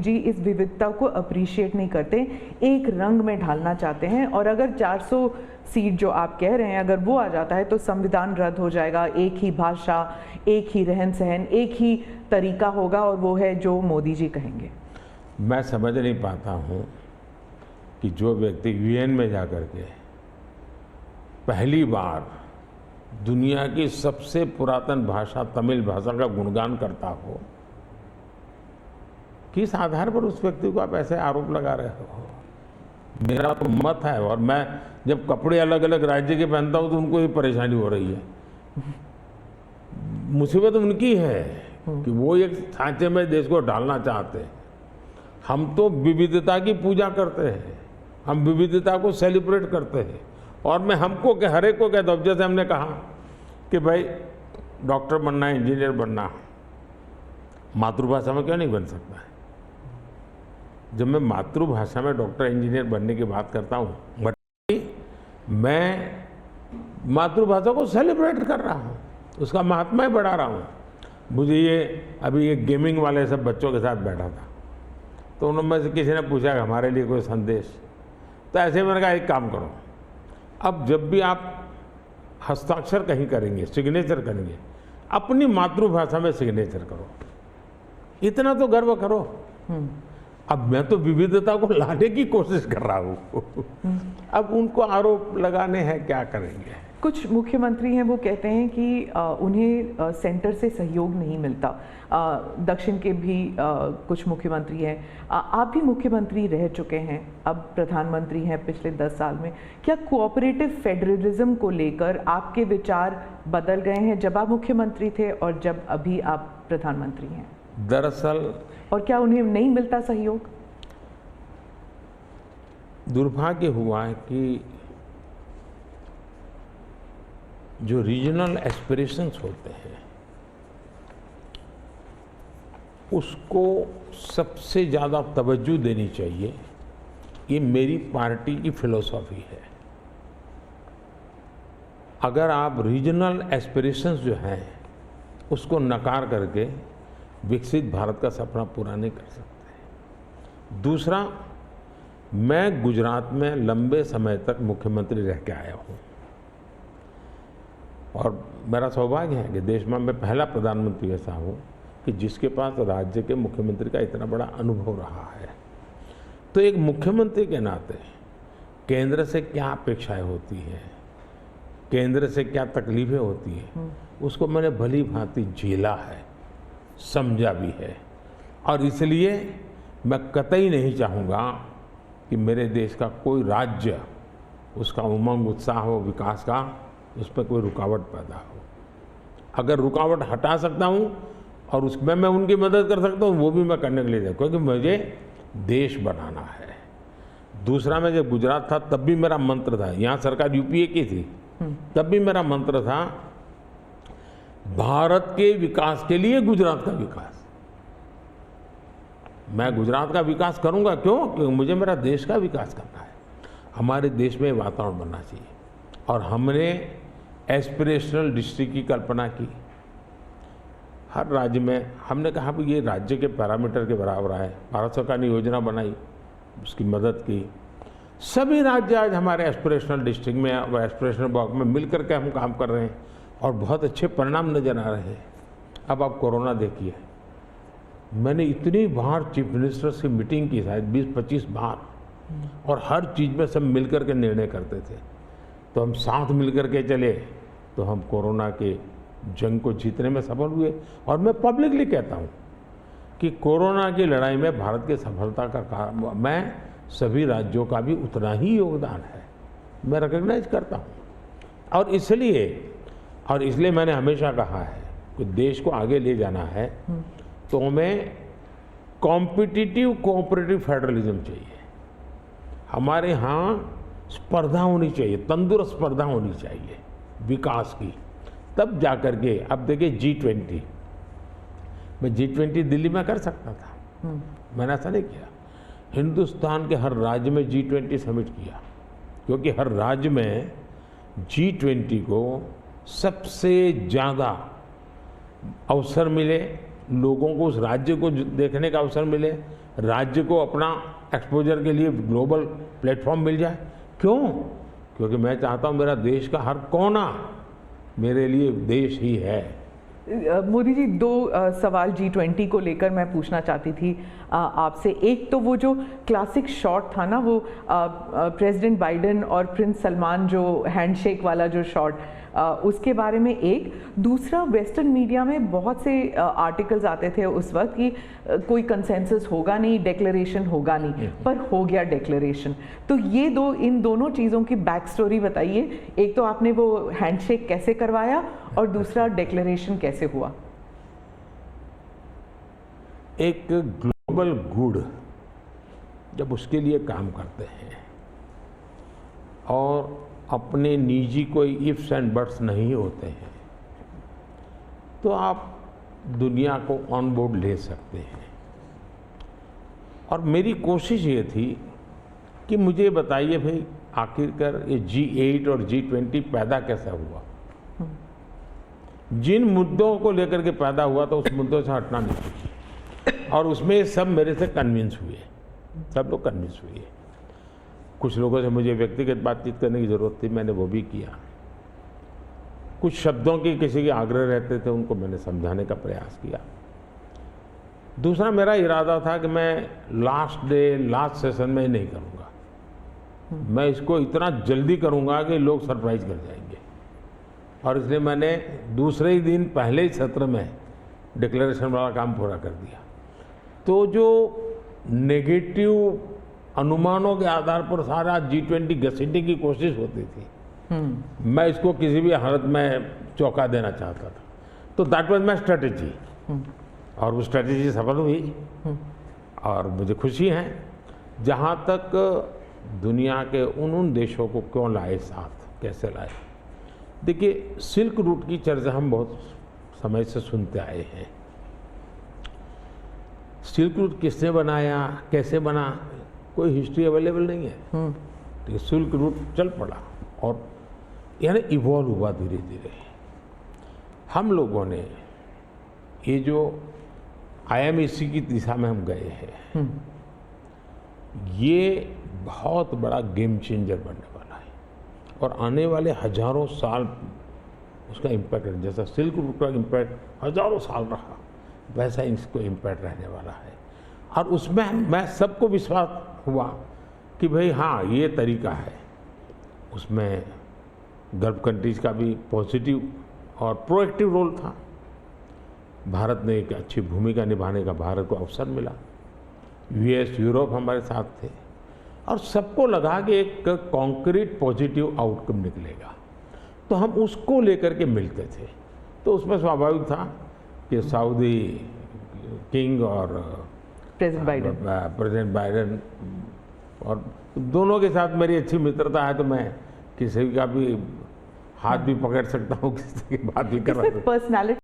जी इस विविधता को अप्रिशिएट नहीं करते, एक रंग में ढालना चाहते हैं। और अगर 400 सीट जो आप कह रहे हैं अगर वो आ जाता है तो संविधान रद्द हो जाएगा, एक ही भाषा, एक ही रहन सहन, एक ही तरीका होगा और वो है जो मोदी जी कहेंगे। मैं समझ नहीं पाता हूँ कि जो व्यक्ति यूएन में जाकर के पहली बार दुनिया की सबसे पुरातन भाषा तमिल भाषा का गुणगान करता हो, किस आधार पर उस व्यक्ति को आप ऐसे आरोप लगा रहे हो? मेरा तो मत है, और मैं जब कपड़े अलग अलग राज्य के पहनता हूं तो उनको ही परेशानी हो रही है। मुसीबत उनकी है कि वो एक सांचे में देश को डालना चाहते हैं। हम तो विविधता की पूजा करते हैं, हम विविधता को सेलिब्रेट करते हैं। और मैं हमको के हर एक को कहता हूँ, जैसे हमने कहा कि भाई डॉक्टर बनना है, इंजीनियर बनना, मातृभाषा में क्यों नहीं बन सकता है? जब मैं मातृभाषा में डॉक्टर इंजीनियर बनने की बात करता हूँ, बट मैं मातृभाषा को सेलिब्रेट कर रहा हूँ, उसका महात्मा ही बढ़ा रहा हूँ। मुझे ये अभी ये गेमिंग वाले सब बच्चों के साथ बैठा था, तो उन्होंने से किसी ने पूछा कि हमारे लिए कोई संदेश, तो ऐसे मैंने कहा एक काम करो, अब जब भी आप हस्ताक्षर कहीं करेंगे, सिग्नेचर करेंगे, अपनी मातृभाषा में सिग्नेचर करो, इतना तो गर्व करो। अब मैं तो विविधता को लाने की कोशिश कर रहा हूँ। अब उनको आरोप लगाने हैं, क्या करेंगे? कुछ मुख्यमंत्री हैं वो कहते हैं कि उन्हें सेंटर से सहयोग नहीं मिलता। दक्षिण के भी कुछ मुख्यमंत्री हैं, आप भी मुख्यमंत्री रह चुके हैं, अब प्रधानमंत्री हैं पिछले 10 साल में। क्या कोऑपरेटिव फेडरलिज्म को लेकर आपके विचार बदल गए हैं जब आप मुख्यमंत्री थे और जब अभी आप प्रधानमंत्री हैं? दरअसल, और क्या उन्हें नहीं मिलता सहयोग? दुर्भाग्य हुआ है कि जो रीजनल एस्पिरेशंस होते हैं उसको सबसे ज़्यादा तवज्जो देनी चाहिए। ये मेरी पार्टी की फिलॉसफी है। अगर आप रीजनल एस्पिरेशंस जो हैं उसको नकार करके विकसित भारत का सपना पूरा नहीं कर सकते। दूसरा, मैं गुजरात में लंबे समय तक मुख्यमंत्री रह के आया हूँ और मेरा सौभाग्य है कि देश में मैं पहला प्रधानमंत्री ऐसा हूँ कि जिसके पास राज्य के मुख्यमंत्री का इतना बड़ा अनुभव रहा है। तो एक मुख्यमंत्री के नाते केंद्र से क्या अपेक्षाएं होती हैं, केंद्र से क्या तकलीफें होती हैं, उसको मैंने भली भांति झेला है, समझा भी है। और इसलिए मैं कतई नहीं चाहूँगा कि मेरे देश का कोई राज्य, उसका उमंग उत्साह हो विकास का, उस पर कोई रुकावट पैदा हो। अगर रुकावट हटा सकता हूँ और उसमें मैं उनकी मदद कर सकता हूँ, वो भी मैं करने के लिए जाऊँ, क्योंकि मुझे देश बनाना है। दूसरा, मैं जब गुजरात था तब भी मेरा मंत्र था, यहाँ सरकार यूपीए की थी, तब भी मेरा मंत्र था भारत के विकास के लिए गुजरात का विकास। मैं गुजरात का विकास करूंगा, क्यों? क्योंकि मुझे मेरा देश का विकास करना है। हमारे देश में वातावरण बनना चाहिए। और हमने एस्पिरेशनल डिस्ट्रिक्ट की कल्पना की। हर राज्य में हमने कहा कि ये राज्य के पैरामीटर के बराबर है। भारत सरकार ने योजना बनाई, उसकी मदद की। सभी राज्य आज हमारे एस्पिरेशनल डिस्ट्रिक्ट में और एस्पिरेशनल ब्लॉक में मिलकर के हम काम कर रहे हैं और बहुत अच्छे परिणाम नजर आ रहे हैं। अब आप कोरोना देखिए, मैंने इतनी बार चीफ मिनिस्टर से मीटिंग की, शायद 20-25 बार, और हर चीज़ में सब मिलकर के निर्णय करते थे। तो हम साथ मिलकर के चले तो हम कोरोना के जंग को जीतने में सफल हुए। और मैं पब्लिकली कहता हूँ कि कोरोना की लड़ाई में भारत की सफलता का कारण, मैं सभी राज्यों का भी उतना ही योगदान है, मैं रिकॉग्नाइज करता हूँ। और इसलिए मैंने हमेशा कहा है कि देश को आगे ले जाना है तो हमें कॉम्पिटिटिव कोऑपरेटिव फेडरलिज्म चाहिए। हमारे यहाँ स्पर्धा होनी चाहिए, तंदुरुस्त स्पर्धा होनी चाहिए विकास की, तब जाकर के। अब देखिए G20, मैं G20 दिल्ली में कर सकता था, मैंने ऐसा नहीं किया। हिंदुस्तान के हर राज्य में G20 समिट किया, क्योंकि हर राज्य में G20 को सबसे ज़्यादा अवसर मिले, लोगों को उस राज्य को देखने का अवसर मिले, राज्य को अपना एक्सपोजर के लिए ग्लोबल प्लेटफॉर्म मिल जाए। क्यों? क्योंकि मैं चाहता हूँ मेरा देश का हर कोना मेरे लिए देश ही है। मोदी जी, दो सवाल G20 को लेकर मैं पूछना चाहती थी आपसे। एक तो वो जो क्लासिक शॉट था ना, वो प्रेसिडेंट बाइडेन और प्रिंस सलमान जो हैंडशेक वाला जो शॉट, उसके बारे में एक। दूसरा, वेस्टर्न मीडिया में बहुत से आर्टिकल्स आते थे उस वक्त कि कोई कंसेंसस होगा नहीं, डिक्लेरेशन होगा नहीं, पर हो गया डिक्लेरेशन। तो ये दो, इन दोनों चीज़ों की बैक स्टोरी बताइए। एक तो आपने वो हैंडशेक कैसे करवाया और दूसरा डिक्लेरेशन कैसे हुआ? एक ग्लोबल गुड जब उसके लिए काम करते हैं और अपने निजी कोई इफ्स एंड बट्स नहीं होते हैं, तो आप दुनिया को ऑन बोर्ड ले सकते हैं। और मेरी कोशिश ये थी कि मुझे बताइए भाई, आखिरकार ये G8 और G20 पैदा कैसा हुआ, जिन मुद्दों को लेकर के पैदा हुआ तो उस मुद्दों से हटना नहीं चाहिए। और उसमें सब मेरे से कन्विंस हुए, सब लोग कन्विंस हुए। कुछ लोगों से मुझे व्यक्तिगत बातचीत करने की ज़रूरत थी, मैंने वो भी किया। कुछ शब्दों की किसी के आग्रह रहते थे, उनको मैंने समझाने का प्रयास किया। दूसरा, मेरा इरादा था कि मैं लास्ट डे, लास्ट सेशन में नहीं करूँगा। मैं इसको इतना जल्दी करूँगा कि लोग सरप्राइज कर जाएंगे। और इसलिए मैंने दूसरे ही दिन, पहले ही सत्र में डिक्लेरेशन वाला काम पूरा कर दिया। तो जो नेगेटिव अनुमानों के आधार पर सारा G20 घसीटने की कोशिश होती थी, मैं इसको किसी भी हालत में चौंका देना चाहता था। तो दैट वाज माय स्ट्रेटेजी, और वो स्ट्रेटेजी सफल हुई। और मुझे खुशी है, जहाँ तक दुनिया के उन देशों को क्यों लाए साथ, कैसे लाए। देखिए, सिल्क रूट की चर्चा हम बहुत समय से सुनते आए हैं। सिल्क रूट किसने बनाया, कैसे बना, कोई हिस्ट्री अवेलेबल नहीं है। तो सिल्क रूट चल पड़ा और यानी इवॉल्व हुआ धीरे धीरे। हम लोगों ने ये जो IMEC की दिशा में हम गए हैं, ये बहुत बड़ा गेम चेंजर बनने वाला है। और आने वाले हजारों साल उसका इम्पैक्ट है। जैसा सिल्क रूट का इम्पैक्ट हजारों साल रहा, वैसा इसको इम्पैक्ट रहने वाला है। और उसमें मैं सबको विश्वास हुआ कि भाई हाँ, ये तरीका है। उसमें गल्फ कंट्रीज का भी पॉजिटिव और प्रोएक्टिव रोल था। भारत ने एक अच्छी भूमिका निभाने का भारत को अवसर मिला। US, यूरोप हमारे साथ थे, और सबको लगा कि एक कॉन्क्रीट पॉजिटिव आउटकम निकलेगा। तो हम उसको लेकर के मिलते थे। तो उसमें स्वाभाविक था कि सऊदी किंग और प्रेसिडेंट बाइडेन और दोनों के साथ मेरी अच्छी मित्रता है, तो मैं किसी का भी हाथ भी पकड़ सकता हूँ, किसी की बात भी कर सकता हूँ। पर्सनालिटी